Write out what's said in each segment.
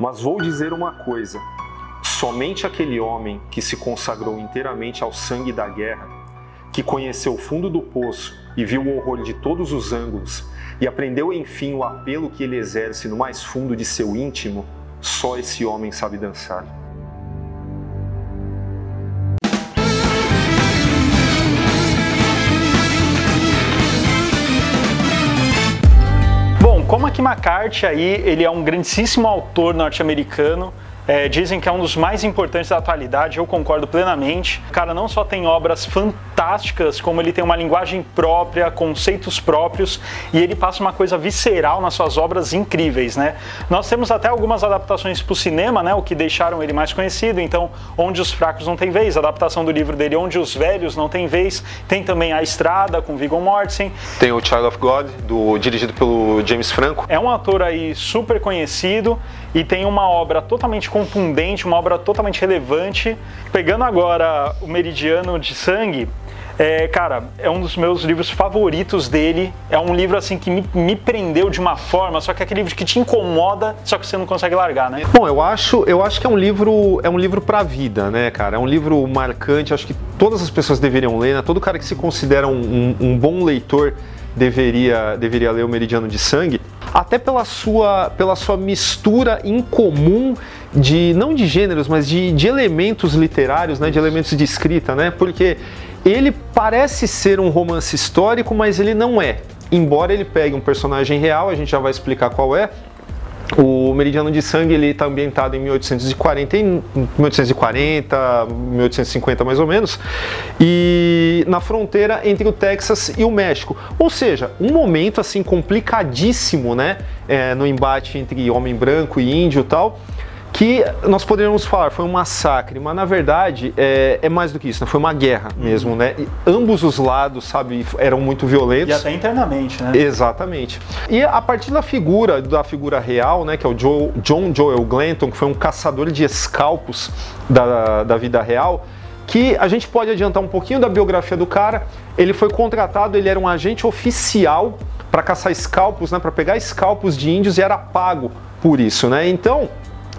Mas vou dizer uma coisa: somente aquele homem que se consagrou inteiramente ao sangue da guerra, que conheceu o fundo do poço e viu o horror de todos os ângulos, e aprendeu enfim o apelo que ele exerce no mais fundo de seu íntimo, só esse homem sabe dançar. Bom, Cormac McCarthy aí, ele é um grandíssimo autor norte-americano. Dizem que é um dos mais importantes da atualidade, eu concordo plenamente. O cara não só tem obras fantásticas, como ele tem uma linguagem própria, conceitos próprios, e ele passa uma coisa visceral nas suas obras incríveis, né? Nós temos até algumas adaptações para o cinema, né, o que deixaram ele mais conhecido. Então, Onde os Fracos Não Têm Vez, a adaptação do livro dele Onde os Velhos Não Têm Vez. Tem também A Estrada, com Viggo Mortensen. Tem o Child of God, dirigido pelo James Franco. É um ator aí super conhecido e tem uma obra totalmente contundente, uma obra totalmente relevante. Pegando agora o Meridiano de Sangue, cara, é um dos meus livros favoritos dele. É um livro assim que me prendeu de uma forma, só que é aquele livro que te incomoda, só que você não consegue largar, né? Bom, eu acho que é um livro pra vida, né, cara? É um livro marcante, acho que todas as pessoas deveriam ler, né? Todo cara que se considera um bom leitor deveria ler o Meridiano de Sangue, até pela sua mistura incomum não de gêneros, mas de elementos literários, né, de elementos de escrita, né, porque ele parece ser um romance histórico, mas ele não é. Embora ele pegue um personagem real, a gente já vai explicar qual é. O Meridiano de Sangue ele está ambientado em 1840, 1850 mais ou menos, e na fronteira entre o Texas e o México. Ou seja, um momento assim complicadíssimo, né, no embate entre homem branco e índio e tal, que nós poderíamos falar foi um massacre, mas na verdade é mais do que isso, né? Foi uma guerra mesmo, né? E ambos os lados, sabe, eram muito violentos. E até internamente, né? Exatamente. E a partir da figura real, né, que é o John Joel Glanton, que foi um caçador de escalpos da vida real, que a gente pode adiantar um pouquinho da biografia do cara. Ele foi contratado, ele era um agente oficial para caçar escalpos, né, para pegar escalpos de índios, e era pago por isso, né? Então,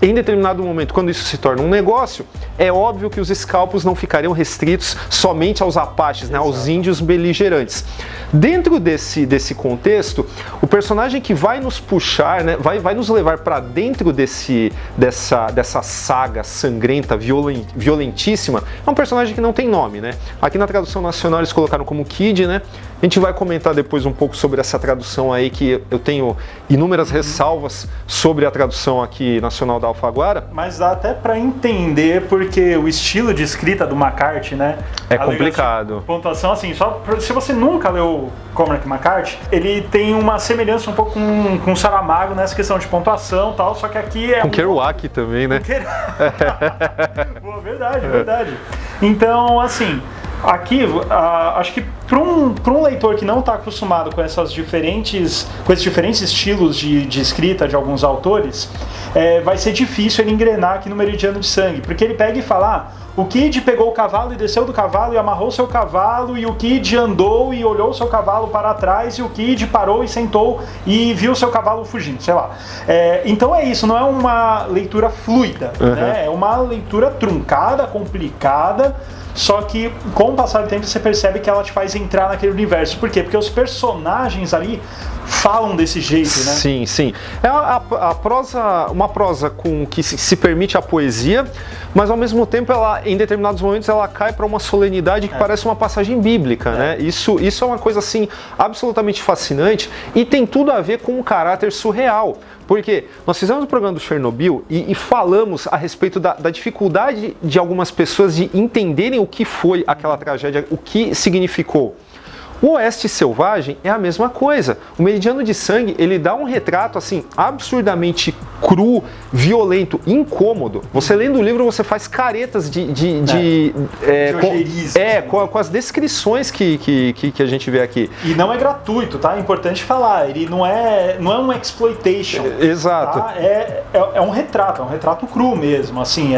em determinado momento, quando isso se torna um negócio, é óbvio que os escalpos não ficariam restritos somente aos apaches, né, aos índios beligerantes. Dentro desse contexto, o personagem que vai nos puxar, né, vai nos levar para dentro dessa saga sangrenta, violentíssima, é um personagem que não tem nome, né? Aqui na tradução nacional eles colocaram como Kid, né? A gente vai comentar depois um pouco sobre essa tradução aí, que eu tenho inúmeras ressalvas sobre a tradução aqui nacional da Alfaguara. Mas dá até para entender, porque o estilo de escrita do McCarthy, né? É complicado. Pontuação, assim, só se você nunca leu Cormac McCarthy, ele tem uma semelhança um pouco com Saramago nessa questão de pontuação e tal, só que aqui é... Com Kerouac também, né? Boa, verdade. Então, assim... Aqui, acho que para um leitor que não está acostumado com esses diferentes estilos de escrita de alguns autores, vai ser difícil ele engrenar aqui no Meridiano de Sangue, porque ele pega e fala, o Kid pegou o cavalo e desceu do cavalo e amarrou seu cavalo, e o Kid andou e olhou seu cavalo para trás, e o Kid parou e sentou e viu seu cavalo fugindo, sei lá. Então é isso, não é uma leitura fluida, né? É uma leitura truncada, complicada, só que com o passar do tempo você percebe que ela te faz entrar naquele universo. Por quê? Porque os personagens ali falam desse jeito, né? Sim, sim. É uma prosa com que se permite a poesia, mas ao mesmo tempo ela, em determinados momentos, ela cai para uma solenidade que parece uma passagem bíblica, né? Isso é uma coisa assim absolutamente fascinante, e tem tudo a ver com um caráter surreal. Porque nós fizemos o programa do Chernobyl e falamos a respeito da dificuldade de algumas pessoas de entenderem o que foi aquela tragédia, o que significou. O Oeste Selvagem é a mesma coisa. O Meridiano de Sangue, ele dá um retrato assim absurdamente cru, violento, incômodo. Você lendo o livro, você faz caretas com as descrições que a gente vê aqui. E não é gratuito, tá? É importante falar. Ele não é um exploitation. Exato. Tá? É um retrato cru mesmo. Assim,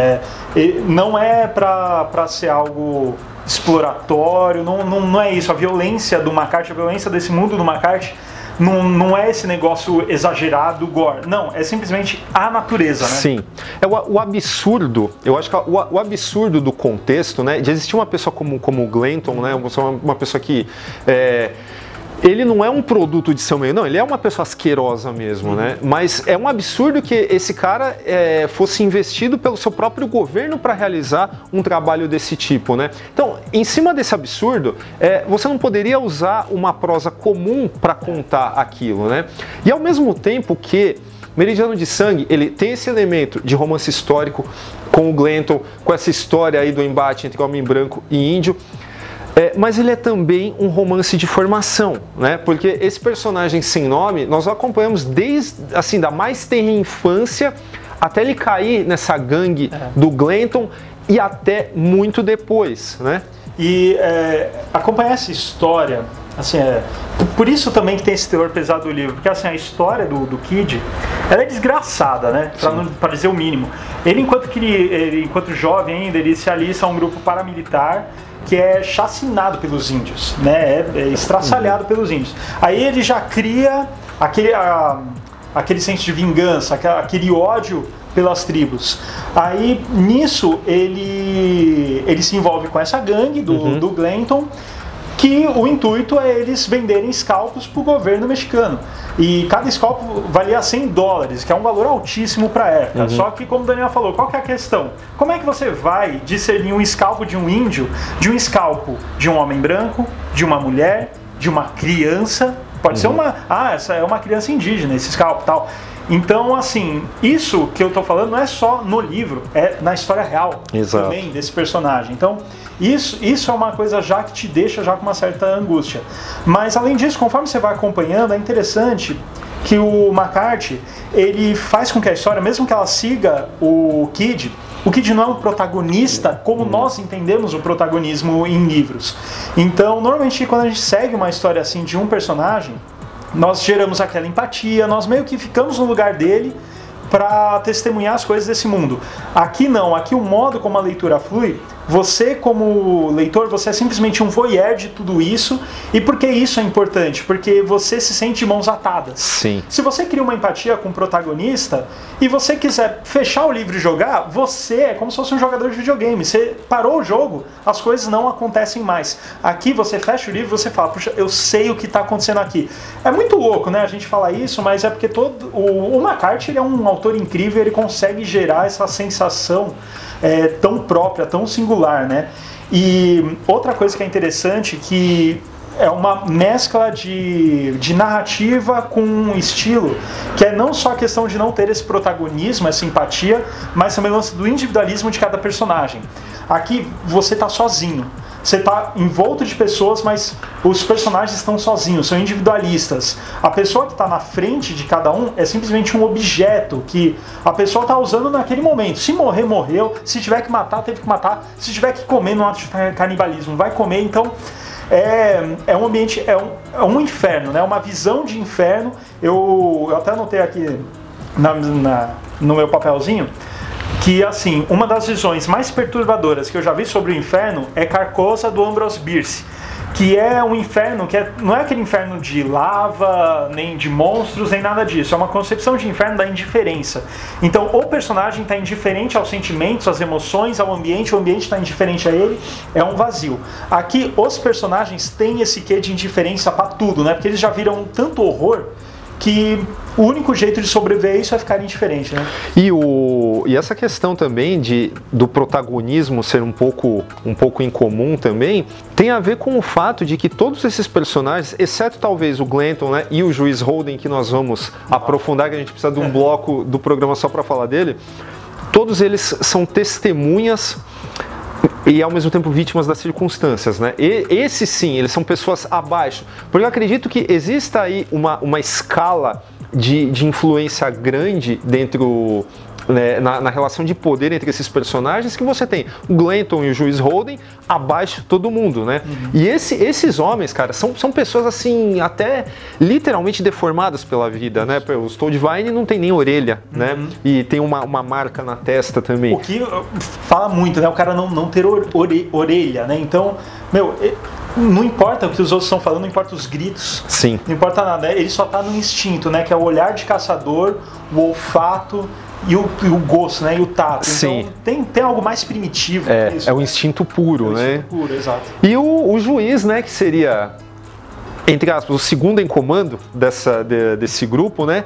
não é para ser algo exploratório, não é isso. A violência do McCarthy, a violência desse mundo do McCarthy não é esse negócio exagerado, gore. Não, é simplesmente a natureza, né? Sim. O absurdo, eu acho que o absurdo do contexto, né? De existir uma pessoa como o Glanton, né? Uma pessoa que... ele não é um produto de seu meio, não, ele é uma pessoa asquerosa mesmo, né? Mas é um absurdo que esse cara fosse investido pelo seu próprio governo para realizar um trabalho desse tipo, né? Então, em cima desse absurdo, você não poderia usar uma prosa comum para contar aquilo, né? E ao mesmo tempo que Meridiano de Sangue, ele tem esse elemento de romance histórico com o Glanton, com essa história aí do embate entre homem branco e índio, mas ele é também um romance de formação, né? Porque esse personagem sem nome, nós o acompanhamos desde, assim, da mais tenra infância até ele cair nessa gangue do Glanton e até muito depois, né? E acompanhar essa história, assim, por isso também que tem esse teor pesado do livro, porque assim, a história do Kid, ela é desgraçada, né? Para dizer o mínimo. Ele, enquanto jovem ainda, ele se alista a um grupo paramilitar que é chacinado pelos índios, né? É estraçalhado pelos índios. Aí ele já cria aquele senso de vingança, aquele ódio pelas tribos. Aí nisso ele se envolve com essa gangue do Glanton, que o intuito é eles venderem scalpos para o governo mexicano. E cada scalpo valia $100, que é um valor altíssimo para a época. Só que, como o Daniel falou, qual que é a questão? Como é que você vai discernir um scalpo de um índio de um scalpo de um homem branco, de uma mulher, de uma criança? Pode ser essa é uma criança indígena, esse scalpo e tal. Então, assim, isso que eu tô falando não é só no livro, é na história real também desse personagem. Então, isso é uma coisa já que te deixa já com uma certa angústia. Mas, além disso, conforme você vai acompanhando, é interessante que o McCarthy, ele faz com que a história, mesmo que ela siga o Kid não é um protagonista como nós entendemos o protagonismo em livros. Então, normalmente, quando a gente segue uma história assim de um personagem, nós geramos aquela empatia, nós meio que ficamos no lugar dele para testemunhar as coisas desse mundo. Aqui não, aqui o modo como a leitura flui, você como leitor, você é simplesmente um voyeur de tudo isso. E por que isso é importante? Porque você se sente de mãos atadas. Sim. Se você cria uma empatia com o protagonista e você quiser fechar o livro e jogar, você é como se fosse um jogador de videogame. Você parou o jogo, as coisas não acontecem mais. Aqui você fecha o livro e você fala, puxa, eu sei o que está acontecendo aqui. É muito louco, né, a gente falar isso, mas é porque o McCarthy, ele é um autor incrível, ele consegue gerar essa sensação tão própria, tão singular, né? E outra coisa que é interessante, que é uma mescla de narrativa com estilo, que é não só a questão de não ter esse protagonismo, essa simpatia, mas também o lance do individualismo de cada personagem. Aqui você está sozinho, você está envolto de pessoas, mas os personagens estão sozinhos, são individualistas. A pessoa que está na frente de cada um é simplesmente um objeto que a pessoa está usando naquele momento. Se morrer, morreu. Se tiver que matar, teve que matar. Se tiver que comer no ato de canibalismo, vai comer. Então, é um ambiente, é um inferno, né? Uma visão de inferno. Eu até anotei aqui no meu papelzinho que, assim, uma das visões mais perturbadoras que eu já vi sobre o inferno é Carcosa, do Ambrose Bierce, que é um inferno que não é aquele inferno de lava, nem de monstros, nem nada disso. É uma concepção de inferno da indiferença. Então, o personagem está indiferente aos sentimentos, às emoções, ao ambiente, o ambiente está indiferente a ele, é um vazio. Aqui, os personagens têm esse quê de indiferença para tudo, né? Porque eles já viram tanto horror que o único jeito de sobreviver a isso é ficar indiferente, né? E essa questão também do protagonismo ser um pouco incomum também, tem a ver com o fato de que todos esses personagens, exceto talvez o Glanton, né, e o Juiz Holden, que nós vamos aprofundar, que a gente precisa de um bloco do programa só para falar dele, todos eles são testemunhas e ao mesmo tempo vítimas das circunstâncias, né? E esses sim, eles são pessoas abaixo, porque eu acredito que exista aí uma escala de influência grande dentro, né, na relação de poder entre esses personagens, que você tem o Glanton e o Juiz Holden abaixo de todo mundo, né? E esses homens, cara, são pessoas assim, até literalmente deformadas pela vida, né? O Stoldvine não tem nem orelha, né? E tem uma marca na testa também. O que fala muito, né? O cara não ter orelha, né? Então, não importa o que os outros estão falando, não importa os gritos. Sim. Não importa nada. Ele só está no instinto, né? Que é o olhar de caçador, o olfato e o gosto, né? E o tato. Sim. Então tem algo mais primitivo que isso. É o instinto puro, né? Instinto puro, exato. E o juiz, né? Que seria, entre aspas, o segundo em comando desse grupo, né?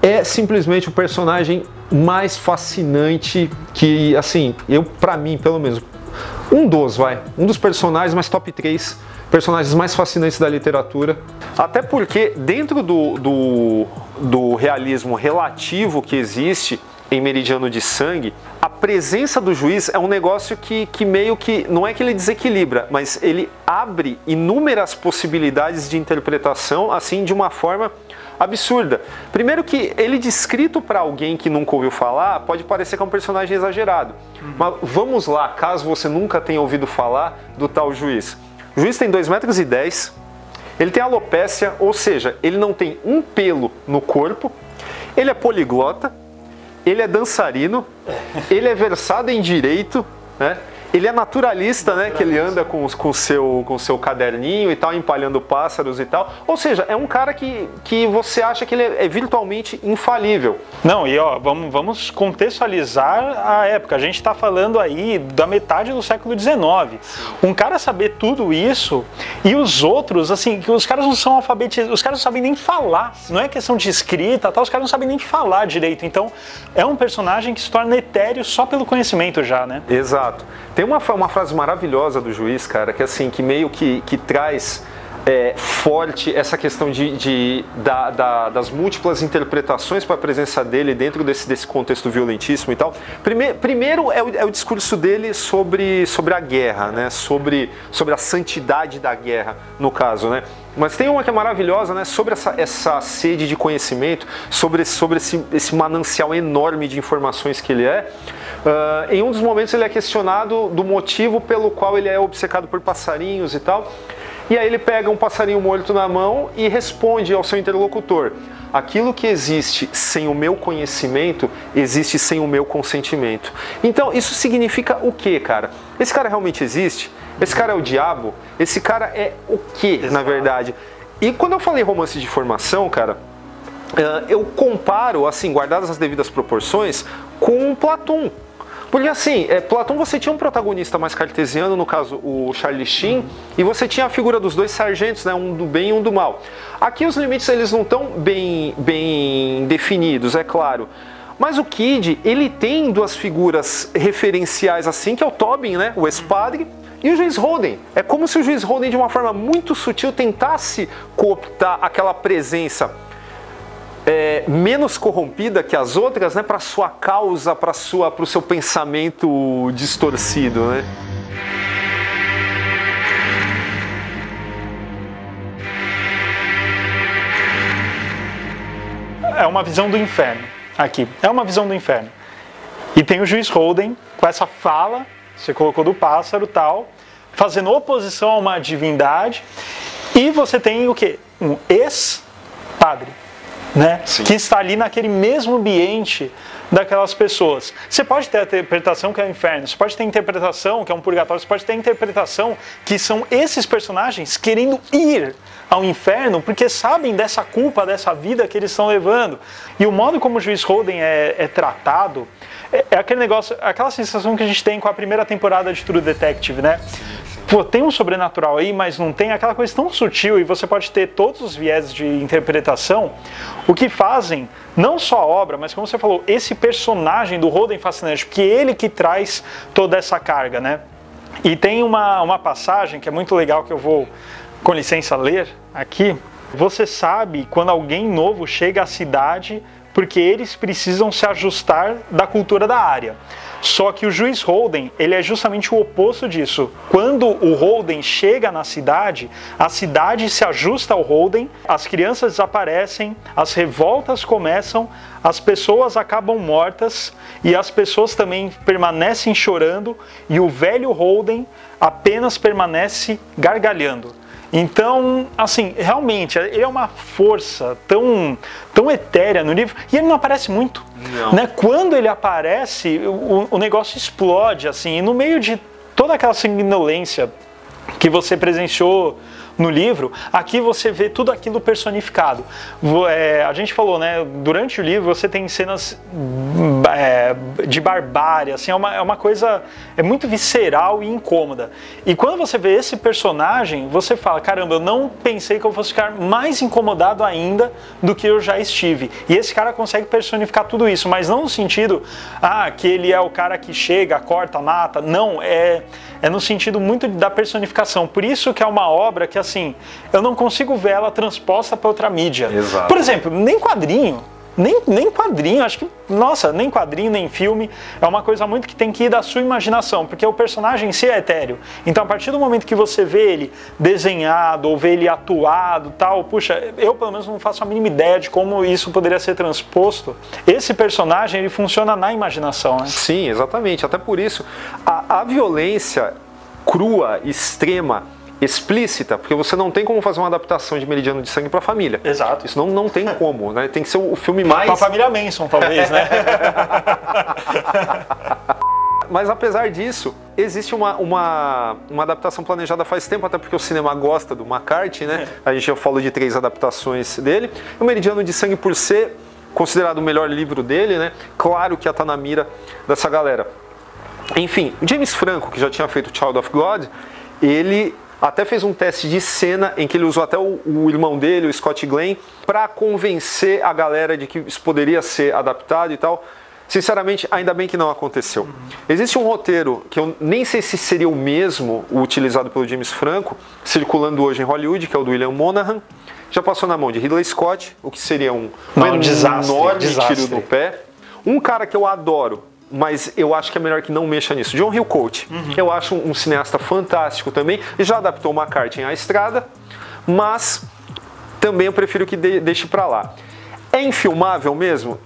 É simplesmente o personagem mais fascinante que, assim, pra mim, pelo menos, um dos personagens, mas top 3 personagens mais fascinantes da literatura. Até porque, dentro do realismo relativo que existe em Meridiano de Sangue, a presença do juiz é um negócio que meio que, não é que ele desequilibra, mas ele abre inúmeras possibilidades de interpretação, assim, de uma forma absurda. Primeiro que ele descrito para alguém que nunca ouviu falar, pode parecer que é um personagem exagerado. Mas vamos lá, caso você nunca tenha ouvido falar do tal juiz. O juiz tem 2,10 metros, ele tem alopécia, ou seja, ele não tem um pelo no corpo, ele é poliglota, ele é dançarino, ele é versado em direito, né? Ele é naturalista, né? Que ele anda com o seu caderninho e tal, empalhando pássaros e tal. Ou seja, é um cara que você acha que ele é virtualmente infalível. Não, e ó, vamos contextualizar a época. A gente está falando aí da metade do século XIX. Um cara saber tudo isso e os outros, assim, que os caras não são alfabetizados, os caras não sabem nem falar. Não é questão de escrita, tal, os caras não sabem nem falar direito. Então, é um personagem que se torna etéreo só pelo conhecimento já, né? Exato. Tem uma frase maravilhosa do juiz, cara, que assim, que meio que traz forte essa questão das múltiplas interpretações para a presença dele dentro desse contexto violentíssimo e tal. Primeiro é o discurso dele sobre a guerra, né? Sobre a santidade da guerra, no caso, né? Mas tem uma que é maravilhosa, né? Sobre essa sede de conhecimento, sobre esse manancial enorme de informações que ele é. Em um dos momentos ele é questionado do motivo pelo qual ele é obcecado por passarinhos e tal. E aí ele pega um passarinho morto na mão e responde ao seu interlocutor: aquilo que existe sem o meu conhecimento, existe sem o meu consentimento. Então, isso significa o quê, cara? Esse cara realmente existe? Esse cara é o diabo? Esse cara é o quê, na verdade? E quando eu falei romance de formação, cara, eu comparo, assim, guardadas as devidas proporções, com Platão. Porque assim, Platão você tinha um protagonista mais cartesiano, no caso o Charlie Sheen, e você tinha a figura dos dois sargentos, né, um do bem e um do mal. Aqui os limites eles não estão bem definidos, é claro. Mas o Kid, ele tem duas figuras referenciais assim, que é o Tobin, né, o ex-padre, e o juiz Holden. É como se o juiz Holden, de uma forma muito sutil, tentasse cooptar aquela presença menos corrompida que as outras, né, para sua causa, para o seu pensamento distorcido, né? É uma visão do inferno aqui. É uma visão do inferno. E tem o juiz Holden com essa fala, você colocou do pássaro, tal, fazendo oposição a uma divindade. E você tem o quê? Um ex-padre, né? Que está ali naquele mesmo ambiente daquelas pessoas. Você pode ter a interpretação que é o inferno, você pode ter a interpretação que é um purgatório, você pode ter a interpretação que são esses personagens querendo ir ao inferno porque sabem dessa culpa, dessa vida que eles estão levando. E o modo como o juiz Holden é tratado é aquele negócio, aquela sensação que a gente tem com a primeira temporada de True Detective, né? Pô, tem um sobrenatural aí, mas não tem aquela coisa tão sutil, e você pode ter todos os viés de interpretação, o que fazem, não só a obra, mas como você falou, esse personagem do Holden fascinante, porque é ele que traz toda essa carga, né? E tem uma passagem que é muito legal, que eu vou, com licença, ler aqui. Você sabe quando alguém novo chega à cidade porque eles precisam se ajustar da cultura da área. Só que o juiz Holden, ele é justamente o oposto disso. Quando o Holden chega na cidade, a cidade se ajusta ao Holden, as crianças desaparecem, as revoltas começam, as pessoas acabam mortas e as pessoas também permanecem chorando e o velho Holden apenas permanece gargalhando. Então, assim, realmente, ele é uma força tão etérea no livro, e ele não aparece muito. Não. Né? Quando ele aparece, o negócio explode, assim, e no meio de toda aquela sanguinolência que você presenciou no livro, aqui você vê tudo aquilo personificado. A gente falou, né, durante o livro você tem cenas de barbárie, assim, é uma coisa muito visceral e incômoda. E quando você vê esse personagem, você fala, caramba, eu não pensei que eu fosse ficar mais incomodado ainda do que eu já estive. E esse cara consegue personificar tudo isso, mas não no sentido, que ele é o cara que chega, corta, mata. Não, é no sentido muito da personificação. Por isso que é uma obra que, assim, eu não consigo ver ela transposta para outra mídia. Exato. Por exemplo, nem quadrinho, acho que, nossa, nem quadrinho, nem filme, é uma coisa muito que tem que ir da sua imaginação, porque o personagem em si é etéreo. Então, a partir do momento que você vê ele desenhado, ou vê ele atuado, tal, puxa, eu pelo menos não faço a mínima ideia de como isso poderia ser transposto. Esse personagem, ele funciona na imaginação, né? Sim, exatamente. Até por isso, a violência crua, extrema, explícita, porque você não tem como fazer uma adaptação de Meridiano de Sangue para a família. Exato. Isso não tem como, né? Tem que ser o filme mais... Com a família Manson, talvez, né? Mas apesar disso, existe uma adaptação planejada faz tempo, até porque o cinema gosta do McCarthy, né? A gente já falou de 3 adaptações dele. O Meridiano de Sangue, por ser considerado o melhor livro dele, né? Claro que ia estar na mira dessa galera. Enfim, o James Franco, que já tinha feito Child of God, ele até fez um teste de cena em que ele usou até o irmão dele, o Scott Glenn, para convencer a galera de que isso poderia ser adaptado e tal. Sinceramente, ainda bem que não aconteceu. Existe um roteiro que eu nem sei se seria o mesmo, o utilizado pelo James Franco, circulando hoje em Hollywood, que é o do William Monahan. Já passou na mão de Ridley Scott, o que seria um enorme tiro no pé. Um cara que eu adoro, mas eu acho que é melhor que não mexa nisso, John Hillcoat. Eu acho um cineasta fantástico também. Ele já adaptou McCarthy à Estrada, mas também eu prefiro que deixe pra lá. É infilmável mesmo?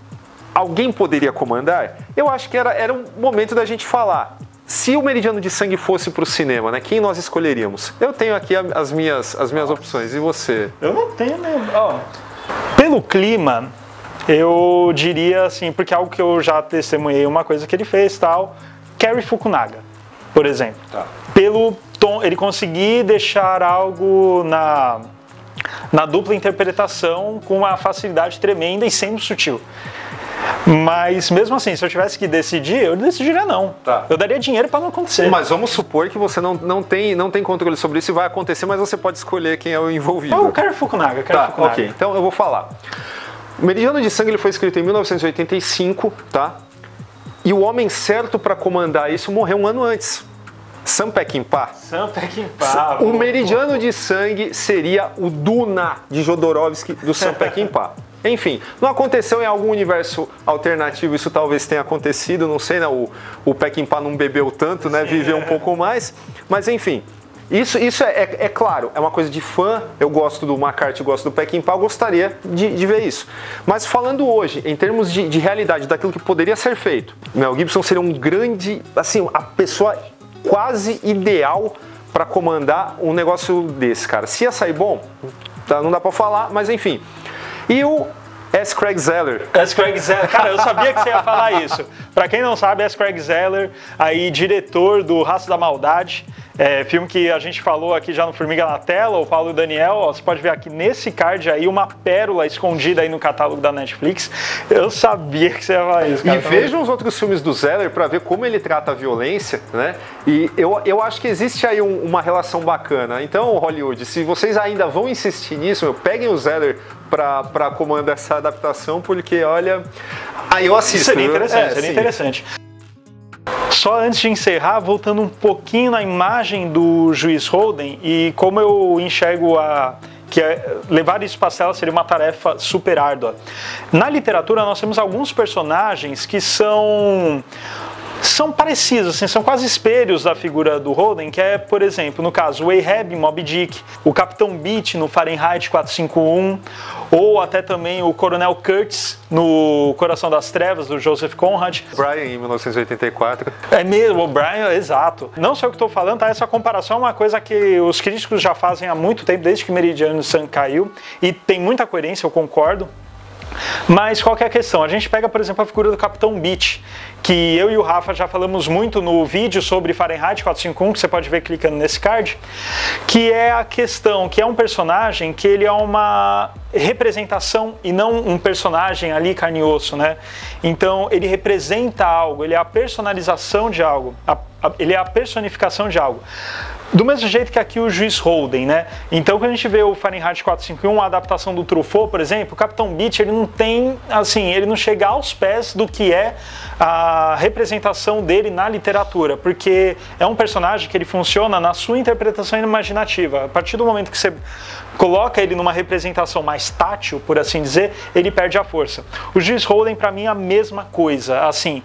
Alguém poderia comandar? Eu acho que era um momento da gente falar. Se o Meridiano de Sangue fosse pro cinema, né, quem nós escolheríamos? Eu tenho aqui as minhas opções. E você? Eu não tenho, né? Pelo clima, eu diria assim, porque é algo que eu já testemunhei, uma coisa que ele fez, tal, Cary Fukunaga, por exemplo. Tá. Pelo tom, ele conseguir deixar algo na dupla interpretação com uma facilidade tremenda e sendo sutil. Mas mesmo assim, se eu tivesse que decidir, eu decidiria não. Tá. Eu daria dinheiro para não acontecer. Mas vamos supor que você não tem controle sobre isso e vai acontecer, mas você pode escolher quem é o envolvido. O Cary Fukunaga. Ok, então eu vou falar. O Meridiano de Sangue ele foi escrito em 1985, tá? E o homem certo para comandar isso morreu um ano antes. Sam Peckinpah. O Meridiano de Sangue seria o Duna de Jodorowsky do Sam Peckinpah. Enfim, não aconteceu em algum universo alternativo, isso talvez tenha acontecido, não sei, né? O Peckinpah não bebeu tanto, né? Viveu um pouco mais, mas enfim. Isso é claro, é uma coisa de fã, eu gosto do McCarthy, eu gosto do Peckinpah, eu gostaria de ver isso. Mas falando hoje, em termos de realidade, daquilo que poderia ser feito, Mel Gibson seria um grande, assim, a pessoa quase ideal para comandar um negócio desse, cara. Se ia sair bom, não dá para falar, mas enfim. E o S. Craig Zeller. Cara, eu sabia que você ia falar isso. Pra quem não sabe, S. Craig Zeller, aí diretor do Raça da Maldade, filme que a gente falou aqui já no Formiga na Tela, o Paulo e o Daniel, ó, você pode ver aqui nesse card aí uma pérola escondida aí no catálogo da Netflix. Eu sabia que você ia falar isso, cara. E vejam os outros filmes do Zeller para ver como ele trata a violência, né? E eu acho que existe aí uma relação bacana. Então, Hollywood, se vocês ainda vão insistir nisso, peguem o Zeller para comandar essa adaptação, porque, olha, aí eu assisto. Seria interessante, seria interessante. Só antes de encerrar, voltando um pouquinho na imagem do juiz Holden e como eu enxergo levar isso para a tela seria uma tarefa super árdua. Na literatura nós temos alguns personagens que são parecidos, assim, são quase espelhos da figura do Holden, que é, por exemplo, no caso, o Ahab em Moby Dick, o Capitão Beach no Fahrenheit 451, ou até também o Coronel Kurtz no Coração das Trevas, do Joseph Conrad. Brian em 1984. É mesmo, o Brian, exato. Não sei o que estou falando, tá? Essa comparação é uma coisa que os críticos já fazem há muito tempo, desde que Meridiano de Sangue caiu, e tem muita coerência, eu concordo. Mas qual que é a questão? A gente pega, por exemplo, a figura do Capitão Beach, que eu e o Rafa já falamos muito no vídeo sobre Fahrenheit 451, que você pode ver clicando nesse card, que é a questão, que é um personagem que ele é uma representação e não um personagem ali carne e osso, né? Então ele representa algo, ele é a personalização de algo, ele é a personificação de algo. Do mesmo jeito que aqui o Juiz Holden, né? Então, quando a gente vê o Fahrenheit 451, a adaptação do Truffaut, por exemplo, o Capitão Beach, ele não tem, assim, ele não chega aos pés do que é a representação dele na literatura, porque é um personagem que ele funciona na sua interpretação imaginativa. A partir do momento que você coloca ele numa representação mais tátil, por assim dizer, ele perde a força. O Juiz Holden, para mim, é a mesma coisa. Assim,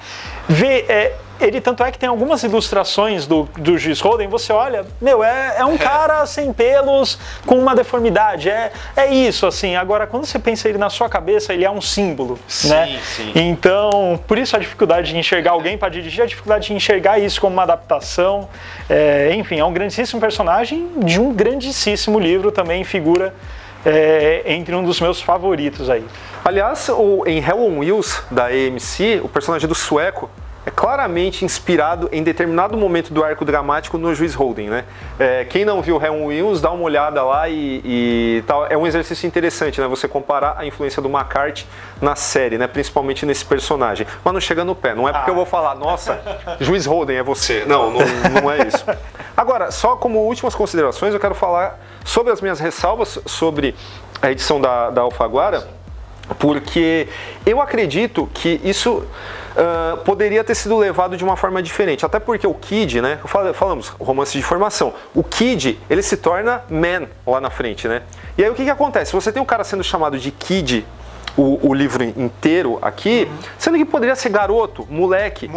ele tanto é que tem algumas ilustrações do Juiz Holden, você olha, meu, é um cara sem pelos, com uma deformidade, é isso, assim. Agora, quando você pensa ele na sua cabeça, ele é um símbolo, sim, né? Sim. Então, por isso a dificuldade de enxergar alguém para dirigir, a dificuldade de enxergar isso como uma adaptação, enfim, é um grandíssimo personagem de um grandíssimo livro, também figura entre um dos meus favoritos aí. Aliás, em Hell on Wheels, da AMC, o personagem do sueco é claramente inspirado em determinado momento do arco dramático no Juiz Holden, né? Quem não viu Hell on Wheels, dá uma olhada lá e tal. É um exercício interessante, né? Você comparar a influência do McCarthy na série, né? Principalmente nesse personagem. Mas não chega no pé. Não é porque eu vou falar, nossa, Juiz Holden é você. Não é isso. Agora, só como últimas considerações, eu quero falar sobre as minhas ressalvas sobre a edição da Alfaguara, porque eu acredito que isso poderia ter sido levado de uma forma diferente, até porque o Kid, né, falamos, romance de formação, o Kid, ele se torna man lá na frente, né, e aí o que acontece? Você tem um cara sendo chamado de Kid o livro inteiro aqui, sendo que poderia ser garoto, moleque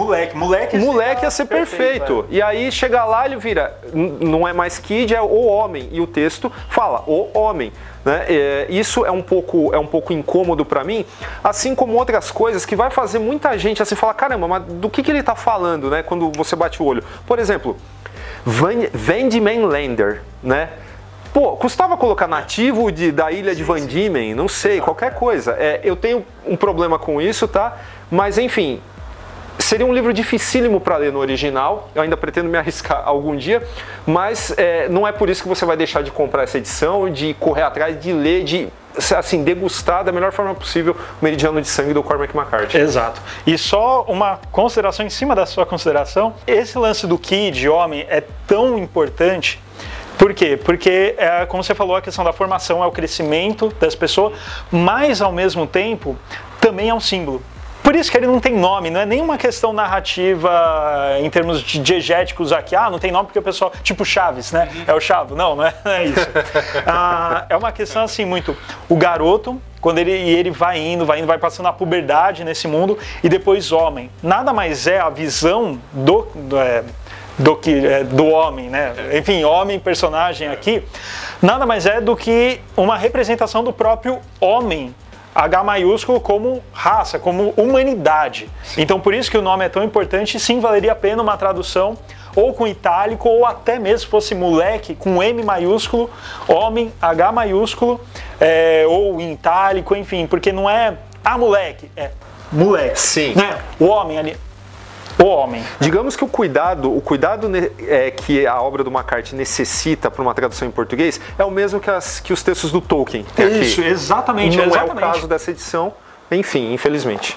ia ser perfeito. E aí chega lá, ele vira, não é mais Kid, é o homem, e o texto fala, o homem. Né? Isso é um pouco incômodo para mim, assim como outras coisas que vai fazer muita gente assim falar, caramba, mas do que ele está falando, né? Quando você bate o olho. Por exemplo, Van Diemen Lander, né? Pô, custava colocar nativo da ilha de Van Diemen, não sei, qualquer coisa. Eu tenho um problema com isso, tá? Mas enfim, seria um livro dificílimo para ler no original, eu ainda pretendo me arriscar algum dia, mas não é por isso que você vai deixar de comprar essa edição, de correr atrás, de ler, de assim, degustar da melhor forma possível o Meridiano de Sangue do Cormac McCarthy. Exato. E só uma consideração em cima da sua consideração, esse lance do Kid, homem, é tão importante. Por quê? Porque, como você falou, a questão da formação é o crescimento das pessoas, mas ao mesmo tempo também é um símbolo. Por isso que ele não tem nome, não é nenhuma questão narrativa em termos de diegéticos aqui, não tem nome porque o pessoal, tipo Chaves, né? É o Chavo, não é isso. É uma questão assim muito, o garoto, quando ele vai indo, vai passando a puberdade nesse mundo e depois homem. Nada mais é a visão do homem, né? Enfim, homem, personagem aqui, nada mais é do que uma representação do próprio homem, H maiúsculo, como raça, como humanidade. Sim. Então, por isso que o nome é tão importante, sim, valeria a pena uma tradução ou com itálico, ou até mesmo se fosse moleque, com M maiúsculo, homem, H maiúsculo, ou em itálico, enfim, porque não é moleque, é moleque. Sim. Né? O homem ali. O homem. Digamos que o cuidado que a obra do McCarthy necessita para uma tradução em português é o mesmo que os textos do Tolkien tem aqui. Isso, exatamente. Não é o caso dessa edição, enfim, infelizmente.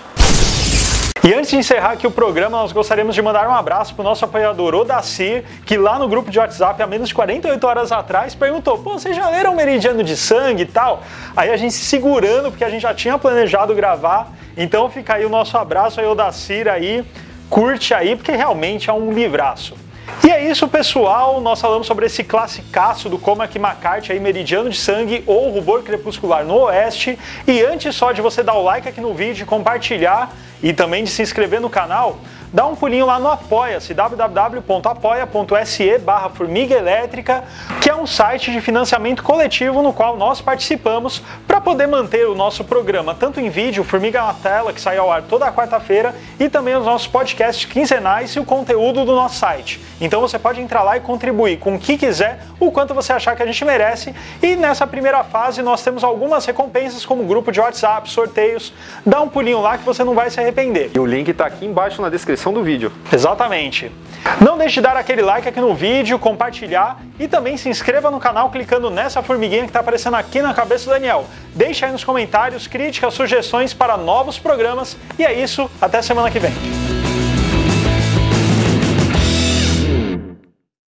E antes de encerrar aqui o programa, nós gostaríamos de mandar um abraço para o nosso apoiador Odacir, que lá no grupo de WhatsApp, há menos de 48 horas atrás, perguntou, vocês já leram Meridiano de Sangue e tal? Aí a gente se segurando, porque a gente já tinha planejado gravar, então fica aí o nosso abraço aí, Odacir, aí. Curte aí, porque realmente é um livraço. E é isso, pessoal. Nós falamos sobre esse classicaço do Cormac McCarthy, aí, Meridiano de Sangue ou Rubor Crepuscular no Oeste. E antes só de você dar o like aqui no vídeo, compartilhar e também de se inscrever no canal, dá um pulinho lá no Apoia-se, www.apoia.se/Formiga Elétrica, que é um site de financiamento coletivo no qual nós participamos para poder manter o nosso programa tanto em vídeo, Formiga na Tela, que sai ao ar toda quarta-feira, e também os nossos podcasts quinzenais e o conteúdo do nosso site. Então você pode entrar lá e contribuir com o que quiser, o quanto você achar que a gente merece, e nessa primeira fase nós temos algumas recompensas como grupo de WhatsApp, sorteios. Dá um pulinho lá que você não vai se arrepender. E o link está aqui embaixo na descrição do vídeo. Exatamente. Não deixe de dar aquele like aqui no vídeo, compartilhar e também se inscreva no canal clicando nessa formiguinha que está aparecendo aqui na cabeça do Daniel. Deixe aí nos comentários críticas, sugestões para novos programas e é isso, até semana que vem.